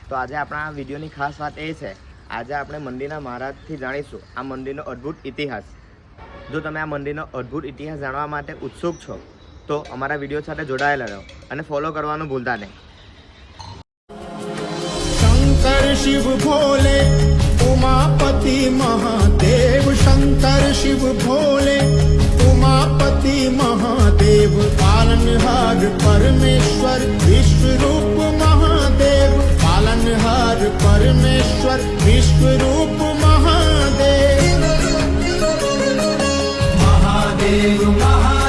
તો આજે આપણા વિડીયોની ખાસ વાત એ છે, આજે આપણે મંદિરના મહારાજથી જાણીશું આ મંદિરનો અદ્ભુત ઇતિહાસ. જો તમે આ મંદિરનો અદ્ભુત ઇતિહાસ જાણવા માટે ઉત્સુક છો તો અમારા વિડીયો સાથે જોડાયેલા રહો અને ફોલો કરવાનું ભૂલતા નહીં. शंकर शिव भोले उमापति महादेव, शंकर शिव भोले उमापति महादेव, पालनहार परमेश्वर विश्व रूप महादेव, पालनहार परमेश्वर विश्व रूप महादेव. महादेव महादेव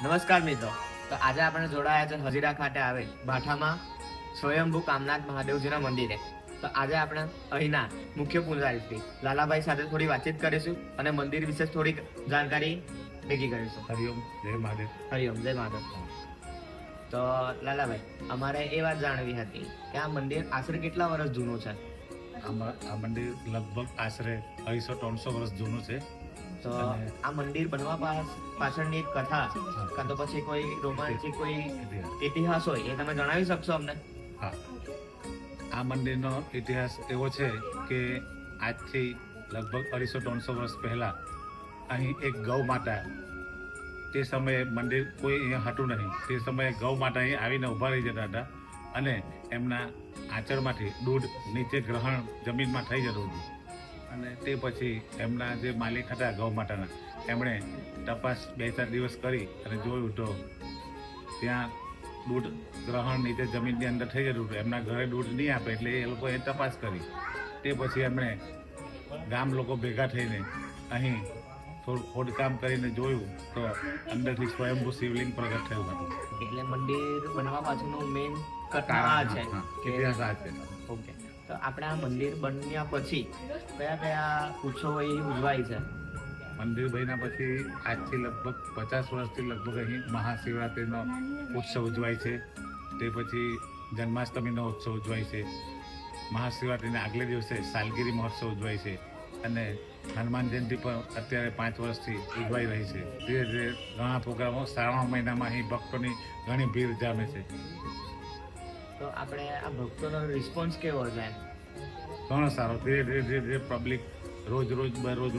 નમસ્કાર મિત્રો, તો આજે આપણે જોડાયા છે હજીરા ખાતે આવેલ ભાઠામાં સ્વયંભૂ કામનાથ મહાદેવજીના મંદિરે. તો આજે આપણે અહીંના મુખ્ય પૂજારી શ્રી લાલાભાઈ સાથે થોડી વાતચીત કરીશું અને મંદિર વિશે થોડીક જાણકારી ભેગી કરીશું. હરિઓમ, જય મહાદેવ. હરિઓમ, જય મહાદેવ. તો લાલાભાઈ, અમારે એ વાત જાણવી હતી કે આ મંદિર આશરે કેટલા વર્ષ જૂનું છે? આ મંદિર લગભગ આશરે 200-300 વર્ષ જૂનું છે. તો આ મંદિર બનવા પાછળની એક કથા કાં તો પછી કોઈ રોમાંચિક કોઈ ઇતિહાસ હોય એ તમે જણાવી શકશો અમને? હા, આ મંદિરનો ઇતિહાસ એવો છે કે આજથી લગભગ 250-300 વર્ષ પહેલા અહીં એક ગૌ માતા, તે સમયે મંદિર કોઈ અહીંયા હતું નહીં, તે સમયે ગૌ માતા અહીં આવીને ઊભા રહી જતા હતા અને એમના આંચળમાંથી દૂધ નીચે ગ્રહણ જમીનમાં થઈ જતું હતું. અને તે પછી એમના જે માલિક હતા ગૌ માતાના, એમણે તપાસ 2-4 દિવસ કરી અને જોયું તો ત્યાં દૂધ ગ્રહણ નીચે જમીનની અંદર થઈ જતું હતું. એમના ઘરે દૂધ નહીં આપે એટલે એ લોકોએ તપાસ કરી. તે પછી એમણે ગામ લોકો ભેગા થઈને અહીં થોડું ખોદકામ કરીને જોયું તો અંદરથી સ્વયંભૂ શિવલિંગ પ્રગટ થયું હતું. એટલે મંદિર બનવા પાછળનું મેઇન કથા આ છે, ઇતિહાસ આ છે. ઓકે, તો આપણે આ મંદિર બન્યા પછી કયા કયા ઉત્સવો એ ઉજવાય છે? મંદિર બન્યા પછી આજથી લગભગ 50 વર્ષથી લગભગ અહીં મહાશિવરાત્રિનો ઉત્સવ ઉજવાય છે. તે પછી જન્માષ્ટમીનો ઉત્સવ ઉજવાય છે. મહાશિવરાત્રિના આગલે દિવસે સાલગીરી મહોત્સવ ઉજવાય છે અને હનુમાન જયંતિ પણ અત્યારે 5 વર્ષથી ઉજવાઈ રહી છે. ધીરે ધીરે ઘણા પ્રોગ્રામો શ્રાવણ મહિનામાં અહીં ભક્તોની ઘણી ભીડ જામે છે. તો આપણે આ ભક્તોનો રિસ્પોન્સ કેવો છે? ઘણો સારો. ધીરે ધીરે ધીરે ધીરે પબ્લિક રોજ બરોજ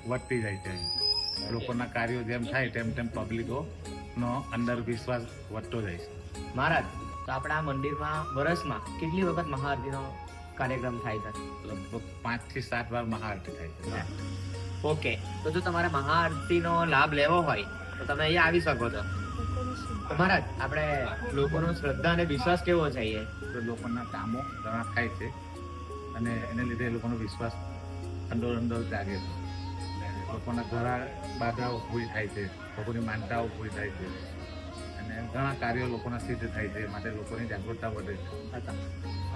વધતી જાય છે. લોકોના કાર્યો જેમ થાય તેમ તેમ પબ્લિકોનો અંદર વિશ્વાસ વધતો જાય છે. મહારાજ, તો આપણે આ મંદિરમાં વર્ષમાં કેટલી વખત મહાઆરતીનો કાર્યક્રમ થાય છે? લગભગ 5 થી 7 વાર મહાઆરતી થાય છે. ઓકે, તો જો તમારે મહાઆરતીનો લાભ લેવો હોય તો તમે અહીંયા આવી શકો છો. તો મહારાજ, આપણે લોકોનો શ્રદ્ધા અને વિશ્વાસ કેવો છે? તો લોકોના કામો ઘણા થાય છે અને એને લીધે એ લોકોનો વિશ્વાસ અંદર જાગે છે. લોકોના ઘણા બાધાઓ પૂરી થાય છે, લોકોની માનતાઓ પૂરી થાય છે અને ઘણા કાર્યો લોકોના સિદ્ધ થાય છે. માટે લોકોની જાગૃતતા વધે છે.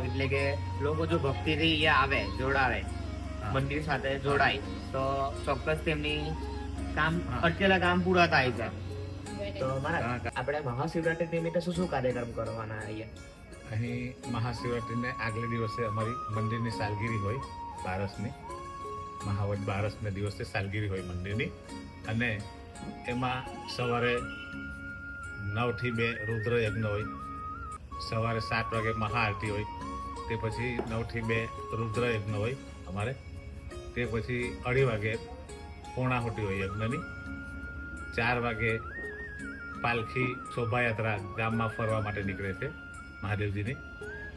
એટલે કે લોકો જો ભક્તિથી અહીંયા આવે, જોડાવે, મંદિર સાથે જોડાય તો ચોક્કસ તેમની કામ અટકેલા કામ પૂરા થાય છે. તો મહારાજ, આપણે મહાશિવરાત્રી નિમિત્તે શું કાર્યક્રમ કરવાના અહીંયા? અહીં મહાશિવરાત્રિને આગલે દિવસે અમારી મંદિરની સાલગીરી હોય, બારસની મહાવત બારસને દિવસે સાલગીરી હોય મંદિરની. અને એમાં સવારે 9 થી 2 રુદ્ર યજ્ઞ હોય, સવારે 7 વાગે મહાઆરતી હોય, તે પછી 9 થી 2 રુદ્ર યજ્ઞ હોય અમારે, તે પછી 2:30 વાગે પૂર્ણાહુતિ હોય યજ્ઞની, 4 વાગે પાલખી શોભાયાત્રા ગામમાં ફરવા માટે નીકળે છે મહાદેવજીની,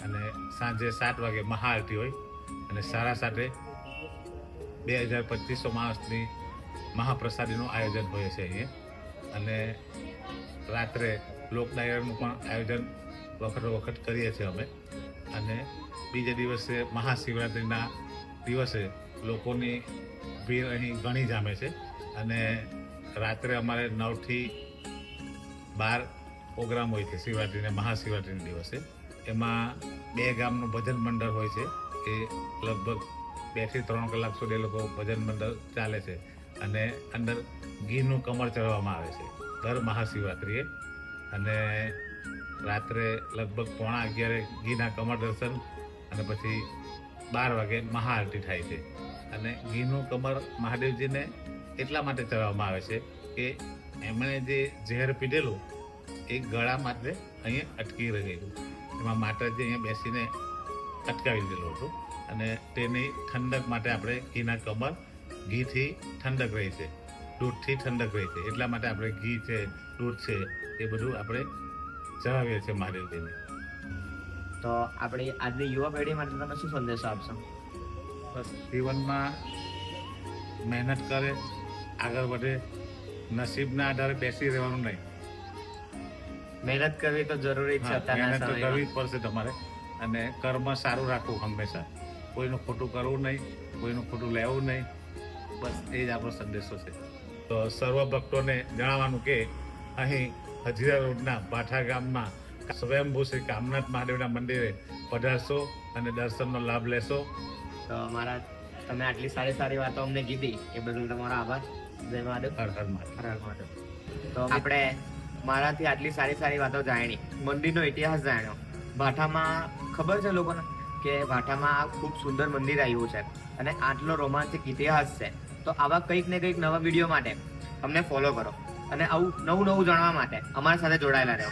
અને સાંજે 7 વાગે મહાઆરતી હોય અને 7:30 2500 માણસની મહાપ્રસાદીનું આયોજન હોય છે અહીંયા. અને રાત્રે લોક ડાયરાનું પણ આયોજન વખત કરીએ છીએ અમે. અને બીજા દિવસે મહાશિવરાત્રિના દિવસે લોકોની ભીડ અહીં ઘણી જામે છે અને રાત્રે અમારે 9 થી 12 પ્રોગ્રામ હોય છે શિવરાત્રિને મહાશિવરાત્રિના દિવસે. એમાં 2 ગામનું ભજન મંડળ હોય છે. એ લગભગ 2 થી 3 કલાક સુધી લોકો ભજન મંડળ ચાલે છે અને અંદર ઘીનું કમર ચડવામાં આવે છે દર મહાશિવરાત્રિએ. અને રાત્રે લગભગ 11:30 ઘીના કમળ દર્શન અને પછી 12 વાગે મહાઆરતી થાય છે. અને ઘીનું કમળ મહાદેવજીને એટલા માટે ચડાવવામાં આવે છે કે એમણે જે ઝેર પીધેલું એ ગળા માટે અહીંયા અટકી રહેલું, એમાં માતાજી અહીંયા બેસીને અટકાવી દીધેલું હતું. અને તેની ઠંડક માટે આપણે ઘીના કમળ, ઘીથી ઠંડક રહી છે, દૂધથી ઠંડક રહી છે, એટલા માટે આપણે ઘી છે, દૂધ છે, એ બધું આપણે ચડાવીએ છીએ મહાદેવજીને. તો આપણી આજની યુવા પેઢી માટે તમે શું સંદેશો આપશો? બસ જીવનમાં મહેનત કરે, આગળ વધે, નસીબના આધારે બેસી રહેવાનું નહીં. મહેનત કરવી તો જરૂરી છે હા, અત્યારના મહેનત તો સમયમાં. કરવી જ પડશે તમારે. અને કર્મ સારું રાખવું હંમેશા, કોઈનું ખોટું કરવું નહીં, કોઈનું ખોટું લેવું નહીં. બસ એ જ આપણો સંદેશો છે. તો સર્વ ભક્તોને જણાવવાનું કે અહીં હજીરા રોડના ભાઠા ગામમાં સ્વયંભૂ શ્રી કામનાથ મહાદેવના મંદિરે પધારશો અને દર્શનનો લાભ લેશો. તો મારા તમે આટલી સારી સારી વાતો અમને કીધી એ બદલ તમારો આભાર. જય મહાદેવ. હર હર મહાદેવ. હર હર મહાદેવ. તો આપણે મારાથી આટલી સારી સારી વાતો જાણી, મંદિરનો ઇતિહાસ જાણ્યો. ભાઠામાં ખબર છે લોકોને કે ભાઠામાં ખૂબ સુંદર મંદિર આવ્યું છે અને આટલો રોમાંચક ઇતિહાસ છે. તો આવા કંઈક ને કંઈક નવા વિડીયો માટે અમને ફોલો કરો અને આવું નવું નવું જાણવા માટે અમારી સાથે જોડાયેલા રહો.